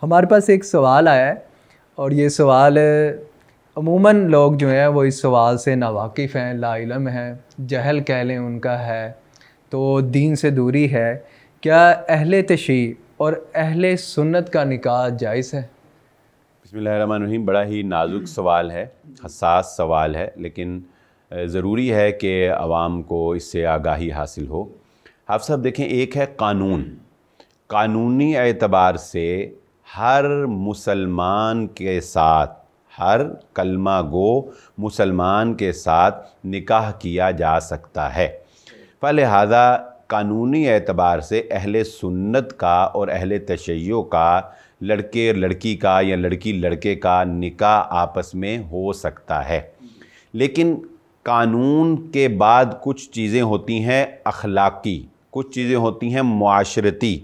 ہمارے پاس ایک سوال آیا ہے اور یہ سوال عموماً لوگ جو ہیں وہ اس سوال سے ناواقف ہیں، لا علم ہیں، جہل کہہ لیں ان کا ہے، تو دین سے دوری ہے۔ کیا اہل تشیع اور اہل سنت کا نکاح جائز ہے؟ بسم اللہ الرحمن الرحیم۔ بڑا ہی نازک سوال ہے، حساس سوال ہے، لیکن ضروری ہے کہ عوام کو اس سے آگاہی حاصل ہو۔ آپ صاحب دیکھیں، ایک ہے قانونی اعتبار سے ہر مسلمان کے ساتھ، ہر کلمہ گو مسلمان کے ساتھ نکاح کیا جا سکتا ہے، فلہذا قانونی اعتبار سے اہل سنت کا اور اہل تشیع کا، لڑکے لڑکی کا یا لڑکی لڑکے کا نکاح آپس میں ہو سکتا ہے۔ لیکن قانون کے بعد کچھ چیزیں ہوتی ہیں اخلاقی، کچھ چیزیں ہوتی ہیں معاشرتی،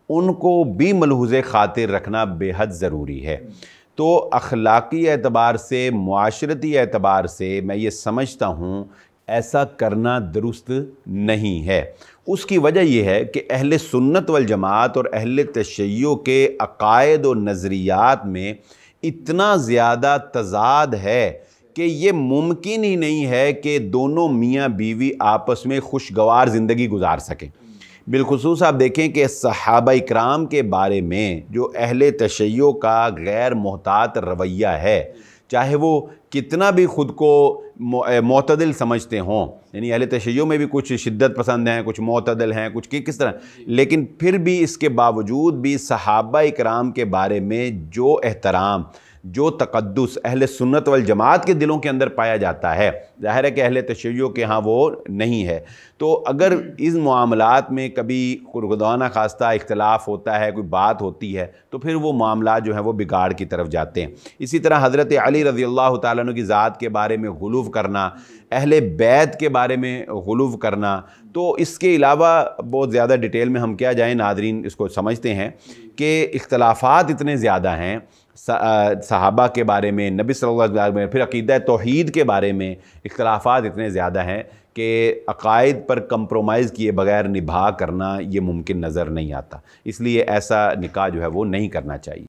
ان کو بھی ملحوظ خاطر رکھنا بے حد ضروری ہے۔ تو اخلاقی اعتبار سے، معاشرتی اعتبار سے میں یہ سمجھتا ہوں ایسا کرنا درست نہیں ہے۔ اس کی وجہ یہ ہے کہ اہل سنت والجماعت اور اہل تشیع کے عقائد و نظریات میں اتنا زیادہ تضاد ہے کہ یہ ممکن ہی نہیں ہے کہ دونوں میاں بیوی آپس میں خوشگوار زندگی گزار سکیں۔ بالخصوص آپ دیکھیں کہ صحابہ اکرام کے بارے میں جو اہل تشیع کا غیر محتاط رویہ ہے، چاہے وہ کتنا بھی خود کو معتدل سمجھتے ہوں، یعنی اہل تشیع میں بھی کچھ شدت پسند ہیں، کچھ معتدل ہیں، کچھ کس طرح، لیکن پھر بھی اس کے باوجود بھی صحابہ اکرام کے بارے میں جو احترام، جو تقدس اہل سنت والجماعت کے دلوں کے اندر پایا جاتا ہے، ظاہر ہے کہ اہل تشیع کے ہاں وہ نہیں ہے۔ تو اگر اس معاملات میں کبھی خدا نہ خواستہ اختلاف ہوتا ہے، کوئی بات ہوتی ہے، تو پھر وہ معاملات جو ہیں وہ بگاڑ کی طرف جاتے ہیں۔ اسی طرح حضرت علی رضی اللہ تعالیٰ عنہ کی ذات کے بارے میں غلو کرنا، اہل بیت کے بارے میں غلو کرنا، تو اس کے علاوہ بہت زیادہ ڈیٹیل میں ہم کیا جائیں، ناظرین اس کو سمجھتے ہیں کہ اختلافات اتنے زیادہ ہیں صحابہ کے بارے میں، نبی صلی اللہ علیہ وسلم میں، پھر عقیدہ توحید کے بارے میں اختلافات اتنے زیادہ ہیں کہ عقائد پر کمپرومائز کیے بغیر نبھا کرنا یہ ممکن نظر نہیں آتا۔ اس لیے ایسا نکاح جو ہے وہ نہیں کرنا چاہیے۔